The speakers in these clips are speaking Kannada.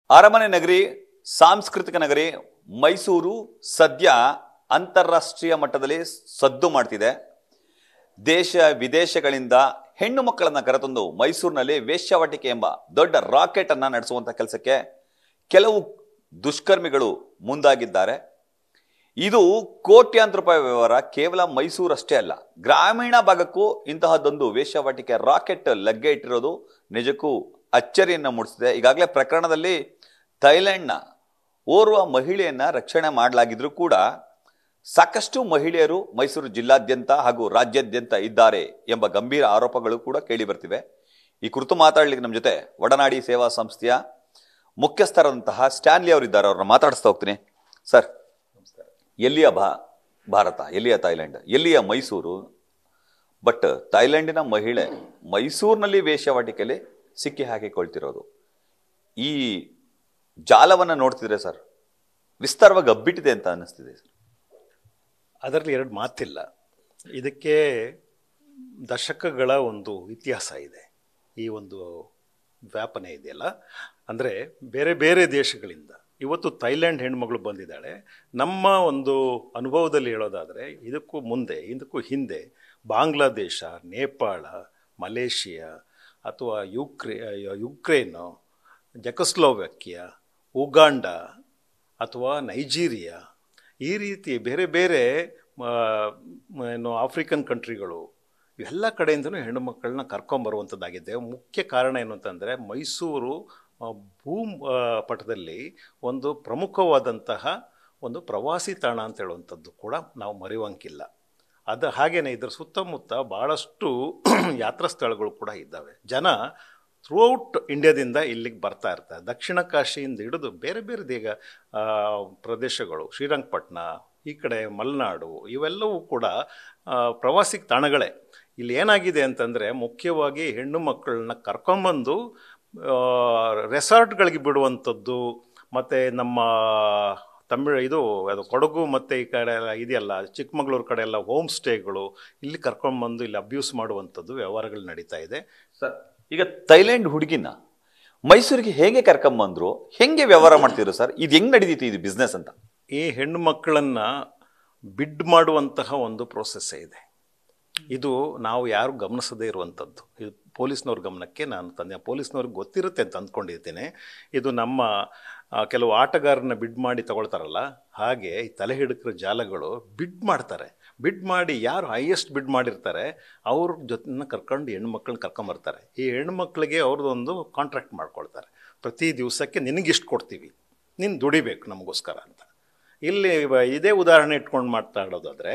ಅರಮನೆ ನಗರಿ, ಸಾಂಸ್ಕೃತಿಕ ನಗರಿ ಮೈಸೂರು ಸದ್ಯ ಅಂತಾರಾಷ್ಟ್ರೀಯ ಮಟ್ಟದಲ್ಲಿ ಸದ್ದು ಮಾಡ್ತಿದೆ. ದೇಶ ವಿದೇಶಗಳಿಂದ ಹೆಣ್ಣು ಮಕ್ಕಳನ್ನ ಕರೆತಂದು ಮೈಸೂರಿನಲ್ಲಿ ವೇಶ್ಯಾವಾಟಿಕೆ ಎಂಬ ದೊಡ್ಡ ರಾಕೆಟ್ ಅನ್ನ ನಡೆಸುವಂತ ಕೆಲಸಕ್ಕೆ ಕೆಲವು ದುಷ್ಕರ್ಮಿಗಳು ಮುಂದಾಗಿದ್ದಾರೆ. ಇದು ಕೋಟ್ಯಾಂತರ ರೂಪಾಯಿ ವ್ಯವಹಾರ. ಕೇವಲ ಮೈಸೂರು ಅಷ್ಟೇ ಅಲ್ಲ, ಗ್ರಾಮೀಣ ಭಾಗಕ್ಕೂ ಇಂತಹದ್ದೊಂದು ವೇಶ್ಯಾವಾಟಿಕೆ ರಾಕೆಟ್ ಲಗ್ಗೆ ಇಟ್ಟಿರೋದು ನಿಜಕ್ಕೂ ಅಚ್ಚರಿಯನ್ನ ಮೂಡಿಸಿದೆ. ಈಗಾಗಲೇ ಪ್ರಕರಣದಲ್ಲಿ ಥೈಲ್ಯಾಂಡ್ನ ಓರ್ವ ಮಹಿಳೆಯನ್ನ ರಕ್ಷಣೆ ಮಾಡಲಾಗಿದ್ರೂ ಕೂಡ ಸಾಕಷ್ಟು ಮಹಿಳೆಯರು ಮೈಸೂರು ಜಿಲ್ಲಾದ್ಯಂತ ಹಾಗೂ ರಾಜ್ಯಾದ್ಯಂತ ಇದ್ದಾರೆ ಎಂಬ ಗಂಭೀರ ಆರೋಪಗಳು ಕೂಡ ಕೇಳಿ ಬರ್ತಿವೆ. ಈ ಕುರಿತು ಮಾತಾಡಲಿಕ್ಕೆ ನಮ್ಮ ಜೊತೆ ಒಡನಾಡಿ ಸೇವಾ ಸಂಸ್ಥೆಯ ಮುಖ್ಯಸ್ಥರಾದಂತಹ ಸ್ಟ್ಯಾನ್ಲಿ ಅವರಿದ್ದಾರೆ. ಅವ್ರನ್ನ ಮಾತಾಡಿಸ್ತಾ ಹೋಗ್ತೀನಿ. ಸರ್, ಎಲ್ಲಿಯ ಭಾರತ, ಎಲ್ಲಿಯ ಥೈಲ್ಯಾಂಡ್, ಎಲ್ಲಿಯ ಮೈಸೂರು? ಬಟ್ ಥೈಲ್ಯಾಂಡಿನ ಮಹಿಳೆ ಮೈಸೂರಿನಲ್ಲಿ ವೇಶ್ಯಾವಾಟಿಕೆಯಲ್ಲಿ ಸಿಕ್ಕಿ ಹಾಕಿಕೊಳ್ತಿರೋದು, ಈ ಜಾಲವನ್ನು ನೋಡ್ತಿದ್ರೆ ಸರ್ ವಿಸ್ತಾರವಾಗಿ ಹಬ್ಬಿಟ್ಟಿದೆ ಅಂತ ಅನ್ನಿಸ್ತಿದೆ ಸರ್. ಅದರಲ್ಲಿ ಎರಡು ಮಾತಿಲ್ಲ. ಇದಕ್ಕೆ ದಶಕಗಳ ಒಂದು ಇತಿಹಾಸ ಇದೆ. ಈ ಒಂದು ವ್ಯಾಪನೆ ಇದೆಯಲ್ಲ, ಅಂದರೆ ಬೇರೆ ಬೇರೆ ದೇಶಗಳಿಂದ ಇವತ್ತು ಥೈಲ್ಯಾಂಡ್ ಹೆಣ್ಮಗಳು ಬಂದಿದ್ದಾಳೆ. ನಮ್ಮ ಒಂದು ಅನುಭವದಲ್ಲಿ ಹೇಳೋದಾದರೆ ಇದಕ್ಕೂ ಹಿಂದೆ ಬಾಂಗ್ಲಾದೇಶ, ನೇಪಾಳ, ಮಲೇಷಿಯಾ ಅಥವಾ ಯುಕ್ರೇನು, ಜೆಕೊಸ್ಲೋವಾಕಿಯಾ, ಉಗಾಂಡ ಅಥವಾ ನೈಜೀರಿಯಾ, ಈ ರೀತಿ ಬೇರೆ ಬೇರೆ ಆಫ್ರಿಕನ್ ಕಂಟ್ರಿಗಳು, ಇವೆಲ್ಲ ಕಡೆಯಿಂದನೂ ಹೆಣ್ಣು ಮಕ್ಕಳನ್ನ ಕರ್ಕೊಂಬರುವಂಥದ್ದಾಗಿದೆ. ಮುಖ್ಯ ಕಾರಣ ಏನು ಅಂತಂದರೆ, ಮೈಸೂರು ಪಟದಲ್ಲಿ ಒಂದು ಪ್ರಮುಖವಾದಂತಹ ಒಂದು ಪ್ರವಾಸಿ ತಾಣ ಅಂತ ಹೇಳುವಂಥದ್ದು ಕೂಡ ನಾವು ಮರೆಯುವಂಗಿಲ್ಲ. ಹಾಗೆಯೇ ಇದರ ಸುತ್ತಮುತ್ತ ಭಾಳಷ್ಟು ಯಾತ್ರಾ ಸ್ಥಳಗಳು ಕೂಡ ಇದ್ದಾವೆ. ಜನ ಥ್ರೂಔಟ್ ಇಂಡಿಯಾದಿಂದ ಇಲ್ಲಿಗೆ ಬರ್ತಾ ಇರ್ತಾರೆ. ದಕ್ಷಿಣ ಕಾಶಿಯಿಂದ ಹಿಡಿದು ಬೇರೆ ಬೇರೆ ಪ್ರದೇಶಗಳು, ಶ್ರೀರಂಗಪಟ್ಟಣ, ಈ ಕಡೆ ಮಲೆನಾಡು, ಇವೆಲ್ಲವೂ ಕೂಡ ಪ್ರವಾಸಿ ತಾಣಗಳೇ. ಇಲ್ಲಿ ಏನಾಗಿದೆ ಅಂತಂದರೆ, ಮುಖ್ಯವಾಗಿ ಹೆಣ್ಣು ಮಕ್ಕಳನ್ನ ಕರ್ಕೊಂಬಂದು ರೆಸಾರ್ಟ್ಗಳಿಗೆ ಬಿಡುವಂಥದ್ದು, ಮತ್ತು ನಮ್ಮ ಅದು ಕೊಡಗು ಮತ್ತು ಈ ಕಡೆ ಎಲ್ಲ ಇದೆಯಲ್ಲ, ಚಿಕ್ಕಮಗಳೂರು ಕಡೆ ಎಲ್ಲ ಹೋಮ್ ಸ್ಟೇಗಳು, ಇಲ್ಲಿ ಕರ್ಕೊಂಬಂದು ಇಲ್ಲಿ ಅಬ್ಯೂಸ್ ಮಾಡುವಂಥದ್ದು ವ್ಯವಹಾರಗಳು ನಡೀತಾ ಇದೆ ಸರ್. ಈಗ ಥೈಲ್ಯಾಂಡ್ ಹುಡುಗಿನ ಮೈಸೂರಿಗೆ ಹೇಗೆ ಕರ್ಕೊಂಬಂದ್ರು, ಹೆಂಗೆ ವ್ಯವಹಾರ ಮಾಡ್ತಿದ್ರು ಸರ್? ಇದು ಹೆಂಗೆ ನಡೀತಿತ್ತು ಇದು ಬಿಸ್ನೆಸ್ ಅಂತ? ಈ ಹೆಣ್ಣು ಮಕ್ಕಳನ್ನು ಬಿಡ್ ಮಾಡುವಂತಹ ಒಂದು ಪ್ರೋಸೆಸ್ಸೇ ಇದೆ. ಇದು ನಾವು ಯಾರು ಗಮನಿಸದೇ ಇರುವಂಥದ್ದು. ಇದು ಪೊಲೀಸ್ನವ್ರ ಗಮನಕ್ಕೆ ನಾನು ತಂದೆ. ಪೊಲೀಸ್ನವ್ರಿಗೆ ಗೊತ್ತಿರುತ್ತೆ ಅಂತ ಅಂದ್ಕೊಂಡಿರ್ತೀನಿ. ಇದು ನಮ್ಮ ಕೆಲವು ಆಟಗಾರರನ್ನ ಬಿಡ್ ಮಾಡಿ ತಗೊಳ್ತಾರಲ್ಲ, ಹಾಗೆ ಈ ತಲೆ ಹಿಡುಕರ ಜಾಲಗಳು ಬಿಡ್ ಮಾಡ್ತಾರೆ. ಬಿಡ್ ಮಾಡಿ ಯಾರು ಹೈಯೆಸ್ಟ್ ಬಿಡ್ ಮಾಡಿರ್ತಾರೆ ಅವ್ರ ಜೊತೆ ಕರ್ಕೊಂಡು ಹೆಣ್ಮಕ್ಳನ್ನ ಕರ್ಕೊಂಬರ್ತಾರೆ. ಈ ಹೆಣ್ಮಕ್ಳಿಗೆ ಅವ್ರದ್ದೊಂದು ಕಾಂಟ್ರಾಕ್ಟ್ ಮಾಡ್ಕೊಳ್ತಾರೆ. ಪ್ರತಿ ದಿವಸಕ್ಕೆ ನಿನಗಿಷ್ಟು ಕೊಡ್ತೀವಿ, ನೀನು ದುಡಿಬೇಕು ನಮಗೋಸ್ಕರ ಅಂತ. ಇಲ್ಲಿ ಇದೇ ಉದಾಹರಣೆ ಇಟ್ಕೊಂಡು ಮಾತಾಡೋದಾದರೆ,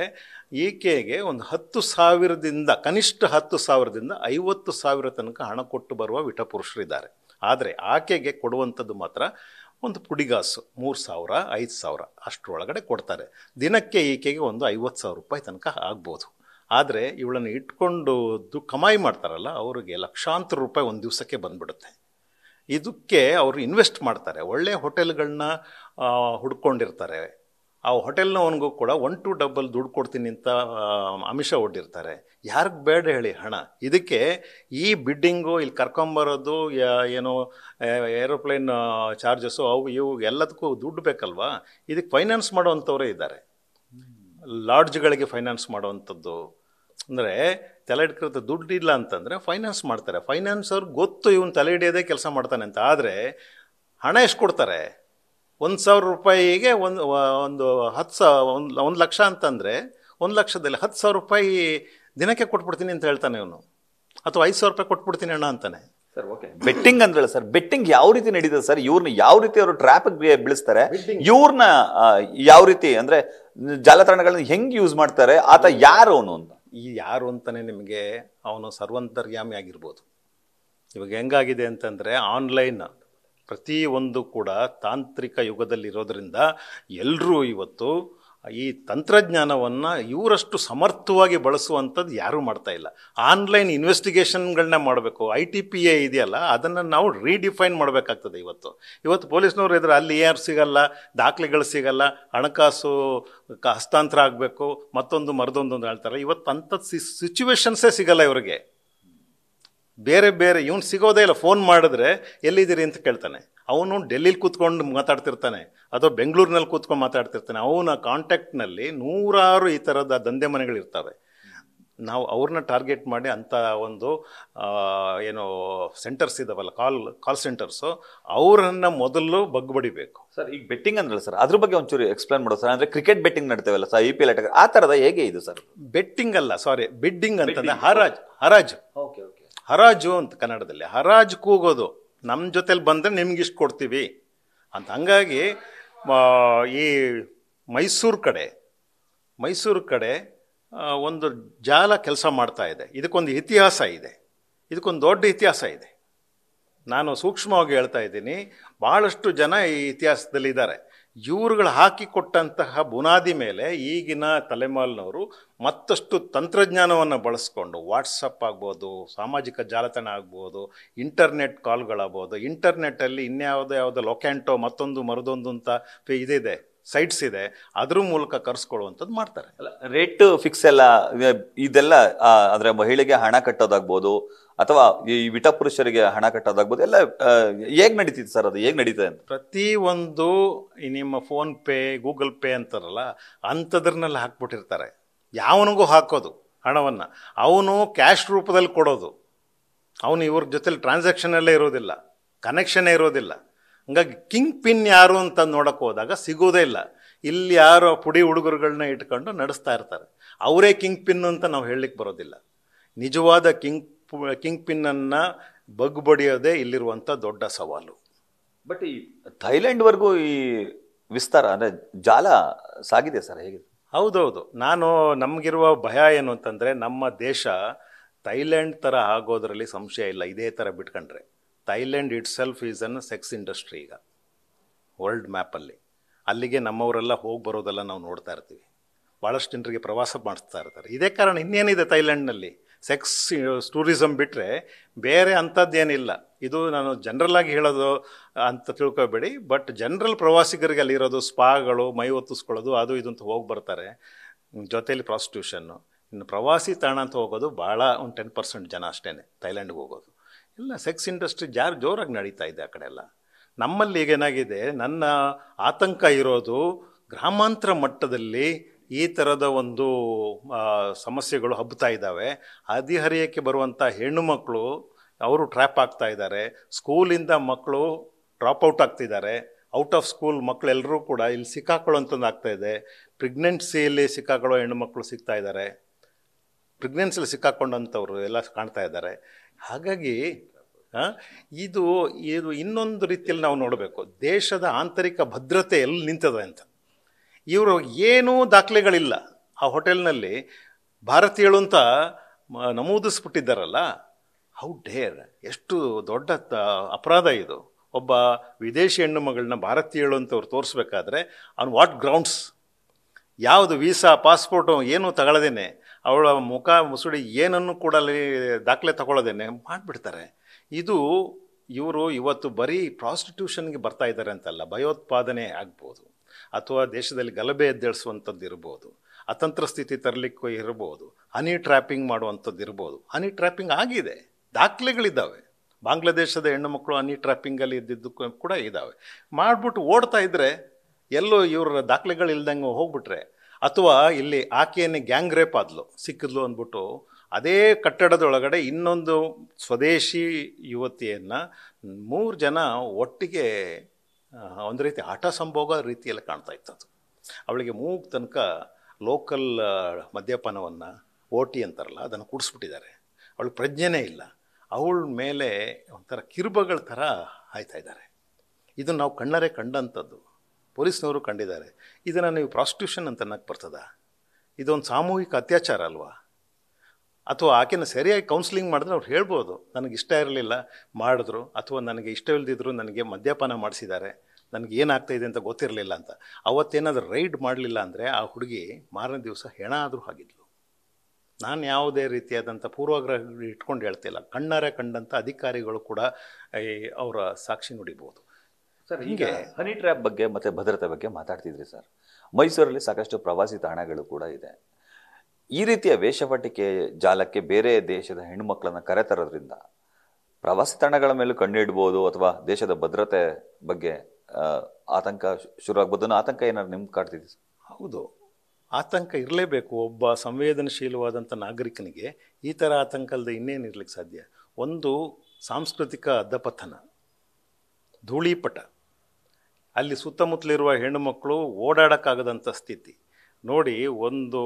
ಈಕೆಗೆ ಒಂದು 10,000ದಿಂದ ಕನಿಷ್ಠ 10,000ದಿಂದ 50,000 ತನಕ ಹಣ ಕೊಟ್ಟು ಬರುವ ವಿಟಪುರುಷರಿದ್ದಾರೆ. ಆದರೆ ಆಕೆಗೆ ಕೊಡುವಂಥದ್ದು ಮಾತ್ರ ಒಂದು ಪುಡಿಗಾಸು 3,000, 5,000 ಅಷ್ಟರೊಳಗಡೆ ಕೊಡ್ತಾರೆ. ದಿನಕ್ಕೆ ಈಕೆಗೆ ಒಂದು 50,000 ರೂಪಾಯಿ ತನಕ ಆಗ್ಬೋದು. ಆದರೆ ಇವಳನ್ನು ಇಟ್ಕೊಂಡು ಕಮಾಯಿ ಮಾಡ್ತಾರಲ್ಲ, ಅವರಿಗೆ ಲಕ್ಷಾಂತರ ರೂಪಾಯಿ ಒಂದು ದಿವಸಕ್ಕೆ ಬಂದ್ಬಿಡುತ್ತೆ. ಇದಕ್ಕೆ ಅವರು ಇನ್ವೆಸ್ಟ್ ಮಾಡ್ತಾರೆ. ಒಳ್ಳೆಯ ಹೋಟೆಲ್ಗಳನ್ನ ಹುಡ್ಕೊಂಡಿರ್ತಾರೆ. ಆ ಹೋಟೆಲ್ನವನಿಗೂ ಕೂಡ 1 to double ದುಡ್ಡು ಕೊಡ್ತೀನಿ ಅಂತ ಆಮಿಷ ಒಡ್ಡಿರ್ತಾರೆ. ಯಾರಿಗೆ ಬೇಡ ಹೇಳಿ ಹಣ? ಇದಕ್ಕೆ ಈ ಬಿಡ್ಡಿಂಗು, ಇಲ್ಲಿ ಕರ್ಕೊಂಬರೋದು, ಏನೋ ಏರೋಪ್ಲೇನ್ ಚಾರ್ಜಸ್ಸು, ಇವು ಎಲ್ಲದಕ್ಕೂ ದುಡ್ಡು ಬೇಕಲ್ವಾ? ಇದಕ್ಕೆ ಫೈನಾನ್ಸ್ ಮಾಡೋವಂಥವರೇ ಇದ್ದಾರೆ. ಲಾಡ್ಜ್ಗಳಿಗೆ ಫೈನಾನ್ಸ್ ಮಾಡೋವಂಥದ್ದು, ಅಂದರೆ ತಲೆ ಹಿಡ್ಕಿರುತ್ತೆ. ದುಡ್ಡು ಇಲ್ಲ ಅಂತಂದರೆ ಫೈನಾನ್ಸ್ ಮಾಡ್ತಾರೆ. ಫೈನಾನ್ಸ್ ಅವ್ರಿಗೆ ಗೊತ್ತು ಇವನು ತಲೆ ಹಿಡಿಯೋದೇ ಕೆಲಸ ಮಾಡ್ತಾನೆ ಅಂತ. ಆದರೆ ಹಣ ಎಷ್ಟು ಕೊಡ್ತಾರೆ? 1,000 ರೂಪಾಯಿಗೆ ಒಂದು 1 ಲಕ್ಷ ಅಂತಂದರೆ 1 ಲಕ್ಷದಲ್ಲಿ 10,000 ರೂಪಾಯಿ ದಿನಕ್ಕೆ ಕೊಟ್ಬಿಡ್ತೀನಿ ಅಂತ ಹೇಳ್ತಾನೆ ಇವನು, ಅಥವಾ 5,000 ರೂಪಾಯಿ ಕೊಟ್ಬಿಡ್ತೀನಿ ಅಣ್ಣ ಅಂತಾನೆ. Sir, okay. ಬೆಟ್ಟಿಂಗ್ ಅಂದ್ರಲ್ಲ ಸರ್, ಬೆಟ್ಟಿಂಗ್ ಯಾವ ರೀತಿ ನಡೀತದೆ ಸರ್? ಇವ್ರನ್ನ ಯಾವ ರೀತಿ ಅವರು ಟ್ರ್ಯಾಪಿಗೆ ಬೀಳಿಸ್ತಾರೆ? ಇವ್ರನ್ನ ಯಾವ ರೀತಿ ಅಂದ್ರೆ ಜಾಲತಾಣಗಳನ್ನ ಹೆಂಗ್ ಯೂಸ್ ಮಾಡ್ತಾರೆ? ಆತ ಯಾರು ಅವನು ಅಂತ? ಈ ಯಾರು ಅಂತಾನೆ ನಿಮಗೆ ಅವನು ಸರ್ವಂತರ್ಯಾಮಿ ಆಗಿರ್ಬೋದು. ಇವಾಗ ಹೆಂಗಾಗಿದೆ ಅಂತಂದರೆ, ಆನ್ಲೈನ್ ಪ್ರತಿಯೊಂದು ಕೂಡ ತಾಂತ್ರಿಕ ಯುಗದಲ್ಲಿರೋದ್ರಿಂದ ಎಲ್ಲರೂ ಇವತ್ತು ಈ ತಂತ್ರಜ್ಞಾನವನ್ನು ಇವರಷ್ಟು ಸಮರ್ಥವಾಗಿ ಬಳಸುವಂಥದ್ದು ಯಾರೂ ಮಾಡ್ತಾ ಇಲ್ಲ. ಆನ್ಲೈನ್ ಇನ್ವೆಸ್ಟಿಗೇಷನ್ಗಳನ್ನ ಮಾಡಬೇಕು. ITPA ಇದೆಯಲ್ಲ, ಅದನ್ನು ನಾವು ರೀಡಿಫೈನ್ ಮಾಡಬೇಕಾಗ್ತದೆ. ಇವತ್ತು ಪೊಲೀಸ್ನವ್ರು ಇದ್ರೆ ಅಲ್ಲಿ ಯಾರು ಸಿಗಲ್ಲ, ದಾಖಲೆಗಳು ಸಿಗಲ್ಲ, ಹಣಕಾಸು ಹಸ್ತಾಂತರ ಆಗಬೇಕು, ಮತ್ತೊಂದು ಮರದೊಂದು ಹೇಳ್ತಾರೆ. ಇವತ್ತು ಅಂಥ ಸಿಚುವೇಶನ್ಸೇ ಸಿಗಲ್ಲ ಇವರಿಗೆ. ಬೇರೆ ಬೇರೆ ಇವನು ಸಿಗೋದೇ ಇಲ್ಲ. ಫೋನ್ ಮಾಡಿದ್ರೆ ಎಲ್ಲಿದ್ದೀರಿ ಅಂತ ಕೇಳ್ತಾನೆ. ಅವನು ಡೆಲ್ಲಿಲಿ ಕೂತ್ಕೊಂಡು ಮಾತಾಡ್ತಿರ್ತಾನೆ ಅಥವಾ ಬೆಂಗಳೂರಿನಲ್ಲಿ ಕೂತ್ಕೊಂಡು ಮಾತಾಡ್ತಿರ್ತಾನೆ. ಅವನ ಕಾಂಟ್ಯಾಕ್ಟ್ನಲ್ಲಿ ನೂರಾರು ಈ ಥರದ ದಂಧೆ ಮನೆಗಳಿರ್ತವೆ. ನಾವು ಅವ್ರನ್ನ ಟಾರ್ಗೆಟ್ ಮಾಡಿ ಅಂಥ ಒಂದು ಏನು ಸೆಂಟರ್ಸ್ ಇದಾವಲ್ಲ, ಕಾಲ್ ಸೆಂಟರ್ಸು, ಅವರನ್ನು ಮೊದಲು ಬಗ್ಬಡಿಬೇಕು. ಸರ್ ಈಗ ಬೆಟ್ಟಿಂಗ್ ಅಂದ್ರಲ್ಲ ಸರ್, ಅದ್ರ ಬಗ್ಗೆ ಒಂಚೂರು ಎಕ್ಸ್ಪ್ಲೇನ್ ಮಾಡೋ ಸರ್. ಅಂದ್ರೆ ಕ್ರಿಕೆಟ್ ಬೆಟ್ಟಿಂಗ್ ನಡ್ತೇವಲ್ಲ ಸರ್, IPL ಆ ಥರದ ಹೇಗೆ ಇದು ಸರ್? ಬೆಟ್ಟಿಂಗ್ ಅಲ್ಲ, ಸಾರಿ, ಬಿಡ್ಡಿಂಗ್ ಅಂತಂದ್ರೆ ಹರಾಜು ಹರಾಜು ಅಂತ ಕನ್ನಡದಲ್ಲಿ. ಹರಾಜು ಕೂಗೋದು, ನಮ್ಮ ಜೊತೆಲಿ ಬಂದರೆ ನಿಮ್ಗೆ ಇಷ್ಟು ಕೊಡ್ತೀವಿ ಅಂತ. ಹಂಗಾಗಿ ಈ ಮೈಸೂರು ಕಡೆ ಒಂದು ಜಾಲ ಕೆಲಸ ಮಾಡ್ತಾ ಇದೆ. ಇದಕ್ಕೊಂದು ಇತಿಹಾಸ ಇದೆ, ಇದಕ್ಕೊಂದು ದೊಡ್ಡ ಇತಿಹಾಸ ಇದೆ. ನಾನು ಸೂಕ್ಷ್ಮವಾಗಿ ಹೇಳ್ತಾ ಇದ್ದೀನಿ, ಭಾಳಷ್ಟು ಜನ ಈ ಇತಿಹಾಸದಲ್ಲಿ ಇದ್ದಾರೆ. ಇವ್ರುಗಳು ಹಾಕಿಕೊಟ್ಟಂತಹ ಬುನಾದಿ ಮೇಲೆ ಈಗಿನ ತಲೆಮಾಲಿನವರು ಮತ್ತಷ್ಟು ತಂತ್ರಜ್ಞಾನವನ್ನು ಬಳಸ್ಕೊಂಡು, ವಾಟ್ಸಪ್ ಆಗ್ಬೋದು, ಸಾಮಾಜಿಕ ಜಾಲತಾಣ ಆಗ್ಬೋದು, ಇಂಟರ್ನೆಟ್ ಕಾಲ್ಗಳಾಗ್ಬೋದು, ಇಂಟರ್ನೆಟ್ಟಲ್ಲಿ ಇನ್ಯಾವುದೋ ಲೊಕ್ಯಾಂಟೋ ಮತ್ತೊಂದು ಮರದೊಂದು ಅಂತ ಇದಿದೆ, ಸೈಟ್ಸ್ ಇದೆ, ಅದ್ರ ಮೂಲಕ ಕರ್ಸ್ಕೊಳ್ಳುವಂಥದ್ದು ಮಾಡ್ತಾರೆ. ರೇಟ್ ಫಿಕ್ಸ್ ಎಲ್ಲ ಇದೆಲ್ಲ ಅಂದ್ರೆ ಮಹಿಳೆಗೆ ಹಣ ಕಟ್ಟೋದಾಗ್ಬೋದು ಅಥವಾ ಈ ವಿಟ ಪುರುಷರಿಗೆ ಹಣ ಕಟ್ಟೋದಾಗ್ಬೋದು, ಎಲ್ಲ ಹೇಗೆ ನಡೀತಿದೆ ಸರ್? ಅದು ಹೇಗೆ ನಡೀತದೆ ಅಂತ ಪ್ರತಿಯೊಂದು ನಿಮ್ಮ ಫೋನ್ ಪೇ, ಗೂಗಲ್ ಪೇ ಅಂತಾರಲ್ಲ, ಅಂಥದ್ರನ್ನೆಲ್ಲ ಹಾಕ್ಬಿಟ್ಟಿರ್ತಾರೆ. ಯಾವನಿಗೂ ಹಾಕೋದು ಹಣವನ್ನು, ಅವನು ಕ್ಯಾಶ್ ರೂಪದಲ್ಲಿ ಕೊಡೋದು. ಅವನು ಇವ್ರ ಜೊತೆಲಿ ಟ್ರಾನ್ಸಾಕ್ಷನಲ್ಲೇ ಇರೋದಿಲ್ಲ, ಕನೆಕ್ಷನ್ನೇ ಇರೋದಿಲ್ಲ. ಹಂಗಾಗಿ ಕಿಂಗ್ ಪಿನ್ ಯಾರು ಅಂತ ನೋಡಕ್ಕೆ ಹೋದಾಗ ಸಿಗೋದೇ ಇಲ್ಲ. ಇಲ್ಲಿ ಯಾರೋ ಪುಡಿ ಹುಡುಗರುಗಳನ್ನ ಇಟ್ಕೊಂಡು ನಡೆಸ್ತಾ ಇರ್ತಾರೆ. ಅವರೇ ಕಿಂಗ್ ಪಿನ್ ಅಂತ ನಾವು ಹೇಳಲಿಕ್ಕೆ ಬರೋದಿಲ್ಲ. ನಿಜವಾದ ಕಿಂಗ್ ಪಿನ್ನನ್ನು ಬಗ್ಬಡಿಯೋದೇ ಇಲ್ಲಿರುವಂಥ ದೊಡ್ಡ ಸವಾಲು. ಬಟ್ ಈ ಥೈಲ್ಯಾಂಡ್ವರೆಗೂ ಈ ವಿಸ್ತಾರ ಅಂದರೆ ಜಾಲ ಸಾಗಿದೆ ಸರ್, ಹೇಗೆ? ಹೌದೌದು. ನಮಗಿರುವ ಭಯ ಏನು ಅಂತಂದರೆ, ನಮ್ಮ ದೇಶ ಥೈಲ್ಯಾಂಡ್ ಥರ ಆಗೋದ್ರಲ್ಲಿ ಸಂಶಯ ಇಲ್ಲ. ಇದೇ ಥರ ಬಿಟ್ಕೊಂಡ್ರೆ Thailand itself is an sex industry. ಈಗ ವರ್ಲ್ಡ್ ಮ್ಯಾಪಲ್ಲಿ ಅಲ್ಲಿಗೆ ನಮ್ಮವರೆಲ್ಲ ಹೋಗಿ ಬರೋದೆಲ್ಲ ನಾವು ನೋಡ್ತಾ ಇರ್ತೀವಿ. ಭಾಳಷ್ಟು ಜನರಿಗೆ ಪ್ರವಾಸ ಮಾಡಿಸ್ತಾ ಇರ್ತಾರೆ. ಇದೇ ಕಾರಣ. ಇನ್ನೇನಿದೆ ಥೈಲ್ಯಾಂಡ್ನಲ್ಲಿ? ಸೆಕ್ಸ್ ಟೂರಿಸಮ್ ಬಿಟ್ಟರೆ ಬೇರೆ ಅಂಥದ್ದೇನಿಲ್ಲ. ಇದು ನಾನು ಜನರಲ್ಲಾಗಿ ಹೇಳೋದು ಅಂತ ತಿಳ್ಕೊಬೇಡಿ. ಬಟ್ ಜನರಲ್ ಪ್ರವಾಸಿಗರಿಗೆ ಅಲ್ಲಿರೋದು ಸ್ಪಾಗಳು, ಮೈ ಒತ್ತಿಸ್ಕೊಳ್ಳೋದು, ಅದು ಇದು ಅಂತ ಹೋಗಿ ಬರ್ತಾರೆ. ಜೊತೆಯಲ್ಲಿ ಪ್ರಾಸ್ಟಿಟ್ಯೂಷನ್ನು. ಇನ್ನು ಪ್ರವಾಸಿ ತಾಣ ಅಂತ ಹೋಗೋದು ಭಾಳ ಒಂದು 10% ಜನ ಅಷ್ಟೇ ಥೈಲ್ಯಾಂಡ್ಗೆ ಹೋಗೋದು. ಇಲ್ಲ, ಸೆಕ್ಸ್ ಇಂಡಸ್ಟ್ರಿ ಜೋರಾಗಿ ನಡೀತಾ ಇದೆ ಆ ಕಡೆ ಎಲ್ಲ. ನಮ್ಮಲ್ಲಿ ಈಗ ಏನಾಗಿದೆ, ನನ್ನ ಆತಂಕ ಇರೋದು ಗ್ರಾಮಾಂತರ ಮಟ್ಟದಲ್ಲಿ ಈ ಥರದ ಒಂದು ಸಮಸ್ಯೆಗಳು ಹಬ್ಬುತ್ತಾ ಇದ್ದಾವೆ. ಹದಿಹರಿಯಕ್ಕೆ ಬರುವಂಥ ಹೆಣ್ಣು ಮಕ್ಕಳು ಅವರು ಟ್ರ್ಯಾಪ್ ಆಗ್ತಾ ಇದ್ದಾರೆ. ಸ್ಕೂಲಿಂದ ಮಕ್ಕಳು ಡ್ರಾಪ್ ಔಟ್ ಆಗ್ತಿದ್ದಾರೆ. ಔಟ್ ಆಫ್ ಸ್ಕೂಲ್ ಮಕ್ಕಳೆಲ್ಲರೂ ಕೂಡ ಇಲ್ಲಿ ಸಿಕ್ಕಾಕೊಳ್ಳೋಂಥದ್ದು ಆಗ್ತಾಯಿದೆ. ಪ್ರೆಗ್ನೆನ್ಸಿಯಲ್ಲಿ ಸಿಕ್ಕಾಕೊಳ್ಳೋ ಹೆಣ್ಣು ಮಕ್ಕಳು ಸಿಗ್ತಾ ಇದ್ದಾರೆ. ಪ್ರೆಗ್ನೆನ್ಸಿಯಲ್ಲಿ ಸಿಕ್ಕಾಕೊಂಡಂಥವ್ರು ಎಲ್ಲ ಕಾಣ್ತಾ ಇದ್ದಾರೆ. ಹಾಗಾಗಿ ಇದು ಇನ್ನೊಂದು ರೀತಿಯಲ್ಲಿ ನಾವು ನೋಡಬೇಕು. ದೇಶದ ಆಂತರಿಕ ಭದ್ರತೆ ಎಲ್ಲಿ ನಿಂತದೆ ಅಂತ. ಇವರು ಏನೂ ದಾಖಲೆಗಳಿಲ್ಲ. ಆ ಹೋಟೆಲ್ನಲ್ಲಿ ಭಾರತೀಯಳು ಅಂತ ನಮೂದಿಸ್ಬಿಟ್ಟಿದ್ದಾರಲ್ಲ. How dare! ಎಷ್ಟು ದೊಡ್ಡ ಅಪರಾಧ ಇದು. ಒಬ್ಬ ವಿದೇಶಿ ಹೆಣ್ಣು ಮಗಳನ್ನ ಭಾರತೀಯಳು ಅಂತ ಅವ್ರು ತೋರಿಸ್ಬೇಕಾದ್ರೆ ಆನ್ ವಾಟ್ ಗ್ರೌಂಡ್ಸ್, ಯಾವುದು ವೀಸಾ, ಪಾಸ್ಪೋರ್ಟು ಏನೂ ತಗೊಳ್ಳದೇನೆ, ಅವಳ ಮುಖ ಮುಸುಡಿ ಏನನ್ನು ಕೂಡ ಅಲ್ಲಿ ದಾಖಲೆ ತಗೊಳ್ಳೋದೇನೆ ಮಾಡಿಬಿಡ್ತಾರೆ. ಇವರು ಇವತ್ತು ಬರೀ ಪ್ರಾಸ್ಟಿಟ್ಯೂಷನ್ಗೆ ಬರ್ತಾ ಇದ್ದಾರೆ ಅಂತಲ್ಲ, ಭಯೋತ್ಪಾದನೆ ಆಗ್ಬೋದು, ಅಥವಾ ದೇಶದಲ್ಲಿ ಗಲಭೆ ಎದ್ದೇಳಿಸುವಂಥದ್ದು ಇರ್ಬೋದು, ಅತಂತ್ರ ಸ್ಥಿತಿ ತರಲಿಕ್ಕೂ ಇರ್ಬೋದು, ಹನಿ ಟ್ರ್ಯಾಪಿಂಗ್ ಮಾಡುವಂಥದ್ದು ಇರ್ಬೋದು. ಹನಿ ಟ್ರ್ಯಾಪಿಂಗ್ ಆಗಿದೆ, ದಾಖಲೆಗಳಿದ್ದಾವೆ. ಬಾಂಗ್ಲಾದೇಶದ ಹೆಣ್ಣು ಮಕ್ಕಳು ಹನಿ ಟ್ರ್ಯಾಪಿಂಗಲ್ಲಿ ಇದ್ದಿದ್ದು ಕೂಡ ಇದ್ದಾವೆ. ಮಾಡಿಬಿಟ್ಟು ಓಡ್ತಾ ಇದ್ದರೆ ಎಲ್ಲೋ ಇವರ ದಾಖಲೆಗಳಿಲ್ದಂಗೆ ಹೋಗ್ಬಿಟ್ರೆ, ಅಥವಾ ಇಲ್ಲಿ ಆಕೆಯನ್ನೇ ಗ್ಯಾಂಗ್ ರೇಪ್ ಸಿಕ್ಕಿದ್ಲು ಅಂದ್ಬಿಟ್ಟು ಅದೇ ಕಟ್ಟಡದೊಳಗಡೆ ಇನ್ನೊಂದು ಸ್ವದೇಶಿ ಯುವತಿಯನ್ನು 3 ಜನ ಒಟ್ಟಿಗೆ ಒಂದು ರೀತಿ ಆಟ ಸಂಭೋಗ ರೀತಿಯಲ್ಲಿ ಕಾಣ್ತಾ ಇತ್ತದು. ಅವಳಿಗೆ ಮೂಗ್ ತನಕ ಲೋಕಲ್ ಮದ್ಯಪಾನವನ್ನು, ಓಟಿ ಅಂತಾರಲ್ಲ, ಅದನ್ನು ಕುಡಿಸ್ಬಿಟ್ಟಿದ್ದಾರೆ. ಅವಳಿಗೆ ಪ್ರಜ್ಞೆನೇ ಇಲ್ಲ. ಅವಳ ಮೇಲೆ ಒಂಥರ ಕಿರುಬಗಳ ಥರ ಆಯ್ತಾ ಇದ್ದಾರೆ. ಇದನ್ನು ನಾವು ಕಣ್ಣರೇ ಕಂಡಂಥದ್ದು, ಪೊಲೀಸ್ನವರು ಕಂಡಿದ್ದಾರೆ. ಇದನ್ನು ನೀವು ಪ್ರಾಸ್ಟಿಟ್ಯೂಷನ್ ಅಂತ ಅನ್ನಕ್ಕೆ ಬರ್ತದ? ಇದೊಂದು ಸಾಮೂಹಿಕ ಅತ್ಯಾಚಾರ ಅಲ್ವಾ? ಅಥವಾ ಆಕೆನ ಸರಿಯಾಗಿ ಕೌನ್ಸಿಲಿಂಗ್ ಮಾಡಿದ್ರೆ ಅವ್ರು ಹೇಳ್ಬೋದು, ನನಗೆ ಇಷ್ಟ ಇರಲಿಲ್ಲ ಮಾಡಿದ್ರು, ಅಥವಾ ನನಗೆ ಇಷ್ಟವಿಲ್ಲದಿದ್ರು ನನಗೆ ಮದ್ಯಪಾನ ಮಾಡಿಸಿದ್ದಾರೆ, ನನಗೆ ಏನಾಗ್ತಾಯಿದೆ ಅಂತ ಗೊತ್ತಿರಲಿಲ್ಲ ಅಂತ. ಅವತ್ತೇನಾದರೂ ರೈಡ್ ಮಾಡಲಿಲ್ಲ ಅಂದರೆ ಆ ಹುಡುಗಿ ಮಾರನೇ ದಿವಸ ಹೆಣ ಆದರೂ ಆಗಿದ್ಲು. ನಾನು ಯಾವುದೇ ರೀತಿಯಾದಂಥ ಪೂರ್ವಗ್ರಹ ಇಟ್ಕೊಂಡು ಹೇಳ್ತಿಲ್ಲ. ಕಣ್ಣಾರೆ ಕಂಡಂಥ ಅಧಿಕಾರಿಗಳು ಕೂಡ ಅವರ ಸಾಕ್ಷಿ ನುಡಿಬೋದು. ಸರ್, ಹೀಗೆ ಹನಿ ಟ್ರ್ಯಾಪ್ ಬಗ್ಗೆ ಮತ್ತು ಭದ್ರತೆ ಬಗ್ಗೆ ಮಾತಾಡ್ತಿದ್ರಿ ಸರ್. ಮೈಸೂರಲ್ಲಿ ಸಾಕಷ್ಟು ಪ್ರವಾಸಿ ತಾಣಗಳು ಕೂಡ ಇದೆ. ಈ ರೀತಿಯ ವೇಷವಾಟಿಕೆ ಜಾಲಕ್ಕೆ ಬೇರೆ ದೇಶದ ಹೆಣ್ಣುಮಕ್ಕಳನ್ನು ಕರೆತರೋದ್ರಿಂದ ಪ್ರವಾಸಿ ತಾಣಗಳ ಮೇಲೂ ಕಣ್ಣಿಡ್ಬೋದು ಅಥವಾ ದೇಶದ ಭದ್ರತೆ ಬಗ್ಗೆ ಆತಂಕ ಶುರುವಾಗ್ಬೋದು ಅನ್ನೋ ಆತಂಕ ಏನಾದ್ರು ನಿಮ್ಗೆ ಕಾಡ್ತಿದೆ? ಹೌದು, ಆತಂಕ ಇರಲೇಬೇಕು. ಒಬ್ಬ ಸಂವೇದನಶೀಲವಾದಂಥ ನಾಗರಿಕನಿಗೆ ಈ ಥರ ಆತಂಕ ಅಲ್ಲದೆ ಇನ್ನೇನು ಇರ್ಲಿಕ್ಕೆ ಸಾಧ್ಯ? ಒಂದು ಸಾಂಸ್ಕೃತಿಕ ಅಧಪತನ, ಧೂಳಿಪಟ, ಅಲ್ಲಿ ಸುತ್ತಮುತ್ತಲಿರುವ ಹೆಣ್ಣುಮಕ್ಕಳು ಓಡಾಡೋಕ್ಕಾಗದಂಥ ಸ್ಥಿತಿ ನೋಡಿ. ಒಂದು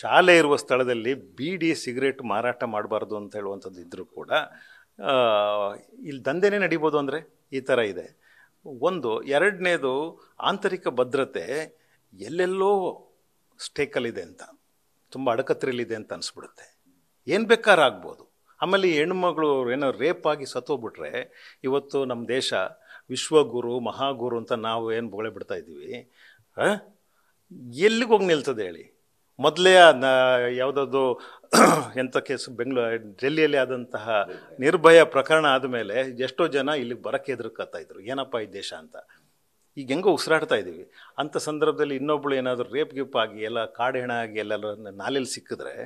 ಶಾಲೆ ಇರುವ ಸ್ಥಳದಲ್ಲಿ ಬೀಡಿ ಸಿಗರೇಟ್ ಮಾರಾಟ ಮಾಡಬಾರ್ದು ಅಂತ ಹೇಳುವಂಥದ್ದು ಇದ್ದರೂ ಕೂಡ ಇಲ್ಲಿ ದಂಧೆನೇ ನಡಿಬೋದು ಅಂದರೆ ಈ ಥರ ಇದೆ. ಒಂದು. ಎರಡನೇದು, ಆಂತರಿಕ ಭದ್ರತೆ ಎಲ್ಲೆಲ್ಲೋ ಸ್ಟೇಕಲ್ಲಿದೆ ಅಂತ, ತುಂಬ ಅಡಕತ್ರಿಲಿದೆ ಅಂತ ಅನಿಸ್ಬಿಡುತ್ತೆ. ಏನು ಬೇಕಾದ್ರೂ ಆಗ್ಬೋದು. ಆಮೇಲೆ ಈ ಹೆಣ್ಮಗಳು ಏನೋ ರೇಪ್ ಆಗಿ ಸತ್ತೋಗ್ಬಿಟ್ರೆ ಇವತ್ತು ನಮ್ಮ ದೇಶ ವಿಶ್ವಗುರು ಮಹಾಗುರು ಅಂತ ನಾವು ಏನು ಬೊಗಳೆ ಬಿಡ್ತಾ ಇದ್ದೀವಿ, ಎಲ್ಲಿಗೆ ಹೋಗಿ ನಿಲ್ತದೆ ಹೇಳಿ? ಮೊದಲೇ ಯಾವುದಾದ್ರು ಎಂಥ ಕೇಸು ಡೆಲ್ಲಿಯಲ್ಲಿ ಆದಂತಹ ನಿರ್ಭಯ ಪ್ರಕರಣ ಆದಮೇಲೆ ಎಷ್ಟೋ ಜನ ಇಲ್ಲಿಗೆ ಬರೋಕ್ಕೆ ಹೆದರ್ಕತ್ತಾ ಇದ್ರು, ಏನಪ್ಪ ಈ ದೇಶ ಅಂತ. ಈಗ ಹೆಂಗೋ ಉಸಿರಾಡ್ತಾ ಇದ್ದೀವಿ. ಅಂಥ ಸಂದರ್ಭದಲ್ಲಿ ಇನ್ನೊಬ್ಳು ಏನಾದರೂ ರೇಪ್ ಗಿಪ್ ಆಗಿ ಎಲ್ಲ ಕಾಡು ಹೆಣ ಆಗಿ ಎಲ್ಲೆಲ್ಲ ನಾಲೆಯಲ್ಲಿ ಸಿಕ್ಕಿದ್ರೆ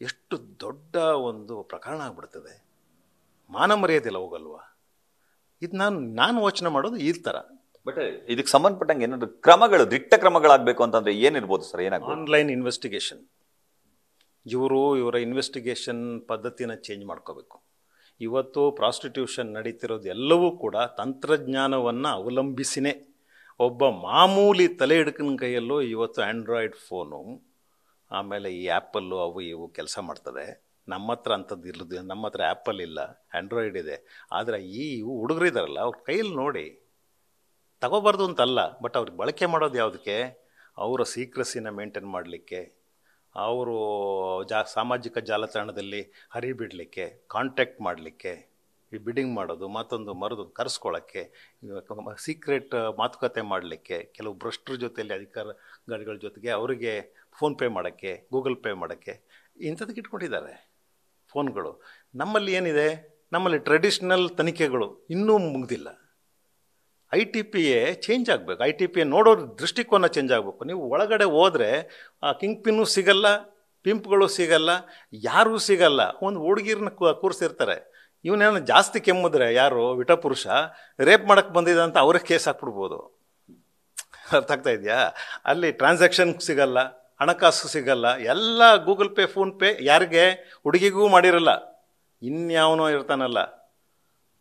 ಎಷ್ಟು ದೊಡ್ಡ ಒಂದು ಪ್ರಕರಣ ಆಗ್ಬಿಡ್ತದೆ. ಮಾನ ಮರ್ಯಾದೆಲ್ಲ ಹೋಗಲ್ವಾ? ಇದು ನಾನು ಯೋಚನೆ ಮಾಡೋದು ಈ ಥರ. ಬಟ್ ಇದಕ್ಕೆ ಸಂಬಂಧಪಟ್ಟಂಗೆ ಏನಾದ್ರು ಕ್ರಮಗಳು, ದಿಟ್ಟ ಕ್ರಮಗಳಾಗಬೇಕು ಅಂತಂದ್ರೆ ಏನಿರ್ಬೋದು ಸರ್? ಏನಾಗ್ಬೋದು? Online investigation. ಇವರ ಇನ್ವೆಸ್ಟಿಗೇಷನ್ ಪದ್ಧತಿನ ಚೇಂಜ್ ಮಾಡ್ಕೋಬೇಕು. ಇವತ್ತು ಪ್ರಾಸ್ಟಿಟ್ಯೂಷನ್ ನಡೀತಿರೋದು ಎಲ್ಲವೂ ಕೂಡ ತಂತ್ರಜ್ಞಾನವನ್ನು ಅವಲಂಬಿಸಿನೇ. ಒಬ್ಬ ಮಾಮೂಲಿ ತಲೆ ಹಿಡ್ಕನ ಕೈಯಲ್ಲೂ ಇವತ್ತು ಆ್ಯಂಡ್ರಾಯ್ಡ್ ಫೋನು, ಆಮೇಲೆ ಈ ಆ್ಯಪಲ್ಲು ಅವು ಇವು ಕೆಲಸ ಮಾಡ್ತದೆ. ನಮ್ಮ ಹತ್ರ ಅಂಥದ್ದು ಇರೋದು, ನಮ್ಮ ಹತ್ರ ಆ್ಯಪಲ್ ಇಲ್ಲ, ಆ್ಯಂಡ್ರಾಯ್ಡ್ ಇದೆ. ಆದರೆ ಇವು ಹುಡುಗರಿದಾರಲ್ಲ, ಅವ್ರ ಕೈಯಲ್ಲಿ ನೋಡಿ, ತಗೋಬಾರ್ದು ಅಂತಲ್ಲ, ಬಟ್ ಅವ್ರಿಗೆ ಬಳಕೆ ಮಾಡೋದು ಯಾವುದಕ್ಕೆ? ಅವರ ಸೀಕ್ರೆಸಿನ ಮೇಂಟೈನ್ ಮಾಡಲಿಕ್ಕೆ, ಅವರು ಸಾಮಾಜಿಕ ಜಾಲತಾಣದಲ್ಲಿ ಹರಿಬಿಡಲಿಕ್ಕೆ, ಕಾಂಟ್ಯಾಕ್ಟ್ ಮಾಡಲಿಕ್ಕೆ, ಈ ಬಿಡ್ಡಿಂಗ್ ಮಾಡೋದು, ಮತ್ತೊಂದು ಮರದು ಕರೆಸ್ಕೊಳ್ಳೋಕ್ಕೆ, ಸೀಕ್ರೆಟ್ ಮಾತುಕತೆ ಮಾಡಲಿಕ್ಕೆ, ಕೆಲವು ಭ್ರಷ್ಟರ ಜೊತೆಯಲ್ಲಿ ಅಧಿಕಾರಿಗಳ ಜೊತೆಗೆ ಅವರಿಗೆ ಫೋನ್ಪೇ ಮಾಡೋಕ್ಕೆ, ಗೂಗಲ್ ಪೇ ಮಾಡೋಕ್ಕೆ, ಇಂಥದಕ್ಕೆ ಇಟ್ಕೊಂಡಿದ್ದಾರೆ ಫೋನ್ಗಳು. ನಮ್ಮಲ್ಲಿ ಏನಿದೆ? ನಮ್ಮಲ್ಲಿ ಟ್ರೆಡಿಷ್ನಲ್ ತನಿಖೆಗಳು ಇನ್ನೂ ಮುಗ್ದಿಲ್ಲ. ITPA ಚೇಂಜ್ ಆಗಬೇಕು. ITPA ನೋಡೋ ದೃಷ್ಟಿಕೋನ ಚೇಂಜ್ ಆಗಬೇಕು. ನೀವು ಒಳಗಡೆ ಹೋದರೆ ಕಿಂಗ್ ಪಿನ್ನು ಸಿಗಲ್ಲ, ಪಿಂಪ್ಗಳು ಸಿಗಲ್ಲ, ಯಾರೂ ಸಿಗಲ್ಲ. ಒಂದು ಹುಡುಗಿರನ್ನ ಕೂರಿಸಿರ್ತಾರೆ. ಇವನೇನು ಜಾಸ್ತಿ ಕೆಮ್ಮಿದ್ರೆ ಯಾರು ವಿಟಪುರುಷ ರೇಪ್ ಮಾಡೋಕ್ಕೆ ಬಂದಿದೆ ಅಂತ ಅವ್ರಿಗೆ ಕೇಸ್ ಹಾಕ್ಬಿಡ್ಬೋದು. ಅರ್ಥ ಆಗ್ತಾ ಇದೆಯಾ? ಅಲ್ಲಿ ಟ್ರಾನ್ಸಾಕ್ಷನ್ ಸಿಗಲ್ಲ, ಹಣಕಾಸು ಸಿಗಲ್ಲ. ಎಲ್ಲ ಗೂಗಲ್ ಪೇ ಫೋನ್ಪೇ. ಯಾರಿಗೆ? ಹುಡುಗಿಗೂ ಮಾಡಿರಲ್ಲ, ಇನ್ಯಾವನೋ ಇರ್ತಾನಲ್ಲ,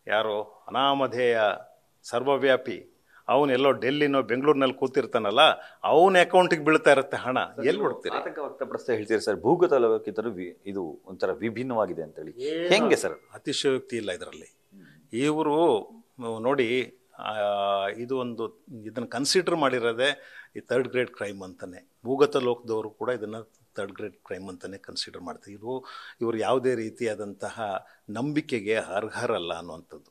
ಯಾರೋ ಅನಾಮಧೇಯ ಸರ್ವವ್ಯಾಪಿ, ಅವನೆಲ್ಲೋ ಡೆಲ್ಲಿನೋ ಬೆಂಗಳೂರಿನಲ್ಲಿ ಕೂತಿರ್ತಾನಲ್ಲ, ಅವನ ಅಕೌಂಟಿಗೆ ಬೀಳ್ತಾ ಇರುತ್ತೆ ಹಣ. ಎಲ್ಲಿ ಹುಡುಕ್ತೀರಿ? ಆತಂಕ ವ್ಯಕ್ತಪಡಿಸ್ತಾ ಹೇಳ್ತೀರಿ ಸರ್, ಭೂಗತ ಲೋಕಕ್ಕಿಂತಲೂ ಇದು ಒಂಥರ ವಿಭಿನ್ನವಾಗಿದೆ ಅಂತೇಳಿ. ಹೆಂಗೆ ಸರ್? ಅತಿಶಯೋಕ್ತಿ ಇಲ್ಲ ಇದರಲ್ಲಿ. ಇವರು ನೋಡಿ, ಇದು ಒಂದು ಇದನ್ನು ಕನ್ಸಿಡರ್ ಮಾಡಿರೋದೇ ಈ 3rd ಗ್ರೇಡ್ ಕ್ರೈಮ್ ಅಂತಲೇ. ಭೂಗತ ಲೋಕದವರು ಕೂಡ ಇದನ್ನು 3rd ಗ್ರೇಡ್ ಕ್ರೈಮ್ ಅಂತಲೇ ಕನ್ಸಿಡರ್ ಮಾಡ್ತಾರೆ. ಇವರು ಯಾವುದೇ ರೀತಿಯಾದಂತಹ ನಂಬಿಕೆಗೆ ಅರ್ಹರಲ್ಲ ಅನ್ನುವಂಥದ್ದು.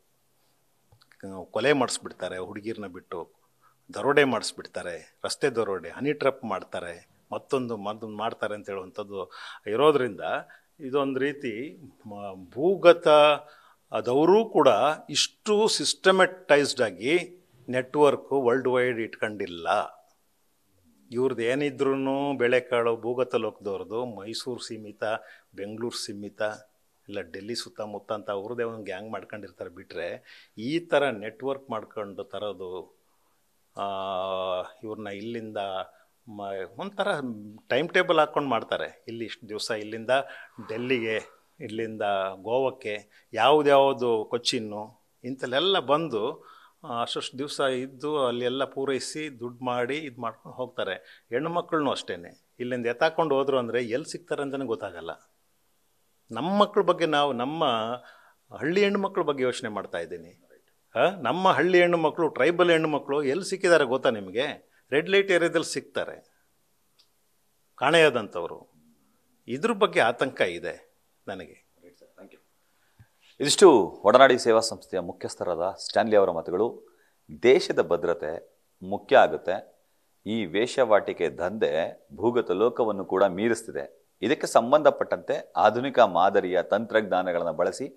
ಕೊಲೆ ಮಾಡಿಸ್ಬಿಡ್ತಾರೆ ಹುಡುಗಿರನ್ನ ಬಿಟ್ಟು, ದರೋಡೆ ಮಾಡಿಸ್ಬಿಡ್ತಾರೆ, ರಸ್ತೆ ದರೋಡೆ, ಹನಿ ಟ್ರಪ್ ಮಾಡ್ತಾರೆ, ಮತ್ತೊಂದು ಮಾಡ್ತಾರೆ ಅಂತ ಹೇಳುವಂಥದ್ದು ಇರೋದರಿಂದ ಇದೊಂದು ರೀತಿ ಭೂಗತ ಅದವರೂ ಕೂಡ ಇಷ್ಟು ಸಿಸ್ಟಮೆಟೈಸ್ಡ್ ಆಗಿ ನೆಟ್ವರ್ಕು ವರ್ಲ್ಡ್ ವೈಡ್ ಇಟ್ಕೊಂಡಿಲ್ಲ. ಇವ್ರದ್ದು ಏನಿದ್ರೂ ಬೆಳೆಕಾಳು ಭೂಗತ ಲೋಕದವ್ರದ್ದು ಮೈಸೂರು ಸೀಮಿತ, ಬೆಂಗಳೂರು ಸೀಮಿತ, ಇಲ್ಲ ಡೆಲ್ಲಿ ಸುತ್ತಮುತ್ತ ಅಂತ ಅವ್ರದ್ದೇ ಒಂದು ಗ್ಯಾಂಗ್ ಮಾಡ್ಕೊಂಡಿರ್ತಾರೆ. ಬಿಟ್ಟರೆ ಈ ಥರ ನೆಟ್ವರ್ಕ್ ಮಾಡ್ಕೊಂಡು ತರೋದು, ಇವ್ರನ್ನ ಇಲ್ಲಿಂದ ಒಂಥರ ಟೈಮ್ ಟೇಬಲ್ ಹಾಕ್ಕೊಂಡು ಮಾಡ್ತಾರೆ. ಇಲ್ಲಿ ಇಷ್ಟು ದಿವಸ ಇಲ್ಲಿಂದ ಡೆಲ್ಲಿಗೆ, ಇಲ್ಲಿಂದ ಗೋವಾಕ್ಕೆ, ಯಾವುದ್ಯಾವುದು ಕೊಚ್ಚಿನ್ನು ಇಂಥಲ್ಲೆಲ್ಲ ಬಂದು ಅಷ್ಟು ದಿವಸ ಇದ್ದು ಅಲ್ಲೆಲ್ಲ ಪೂರೈಸಿ ದುಡ್ಡು ಮಾಡಿ ಇದು ಮಾಡ್ಕೊಂಡು ಹೋಗ್ತಾರೆ. ಹೆಣ್ಣುಮಕ್ಕಳನ್ನೂ ಅಷ್ಟೇ, ಇಲ್ಲಿಂದ ಎತ್ತಾಕೊಂಡು ಹೋದ್ರು ಅಂದರೆ ಎಲ್ಲಿ ಸಿಗ್ತಾರೆ ಅಂತಲೇ ಗೊತ್ತಾಗಲ್ಲ. ನಮ್ಮ ಮಕ್ಕಳ ಬಗ್ಗೆ, ನಮ್ಮ ಹಳ್ಳಿ ಹೆಣ್ಣುಮಕ್ಳ ಬಗ್ಗೆ ಯೋಚನೆ ಮಾಡ್ತಾ ಇದ್ದೀನಿ. ನಮ್ಮ ಹಳ್ಳಿ ಹೆಣ್ಣುಮಕ್ಕಳು, ಟ್ರೈಬಲ್ ಹೆಣ್ಣುಮಕ್ಕಳು ಎಲ್ಲಿ ಸಿಕ್ಕಿದ್ದಾರೆ ಗೊತ್ತಾ ನಿಮಗೆ? ರೆಡ್ ಲೈಟ್ ಏರಿಯಾದಲ್ಲಿ ಸಿಗ್ತಾರೆ, ಕಾಣೆಯಾದಂಥವ್ರು. ಇದ್ರ ಬಗ್ಗೆ ಆತಂಕ ಇದೆ ನನಗೆ. ಇದಿಷ್ಟು ಒಡನಾಡಿ ಸೇವಾ ಸಂಸ್ಥೆಯ ಮುಖ್ಯಸ್ಥರಾದ ಸ್ಟ್ಯಾನ್ಲಿ ಅವರ ಮಾತುಗಳು. ದೇಶದ ಭದ್ರತೆ ಮುಖ್ಯ ಆಗುತ್ತೆ. ಈ ವೇಶ್ಯಾವಾಟಿಕೆ ದಂಧೆ ಭೂಗತ ಲೋಕವನ್ನು ಕೂಡ ಮೀರಿಸ್ತಿದೆ. ಇದಕ್ಕೆ ಸಂಬಂಧಪಟ್ಟಂತೆ ಆಧುನಿಕ ಮಾದರಿಯ ತಂತ್ರಜ್ಞಾನಗಳನ್ನು ಬಳಸಿ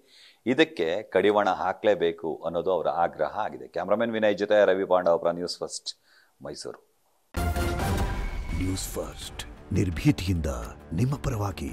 ಇದಕ್ಕೆ ಕಡಿವಾಣ ಹಾಕಲೇಬೇಕು ಅನ್ನೋದು ಅವರ ಆಗ್ರಹ ಆಗಿದೆ. ಕ್ಯಾಮ್ರಾಮನ್ ವಿನಯ್ ಜೊತೆ Ravi Pandavapura, news first, Mysuru. News first, ನಿರ್ಭೀತಿಯಿಂದ ನಿಮ್ಮ ಪರವಾಗಿ.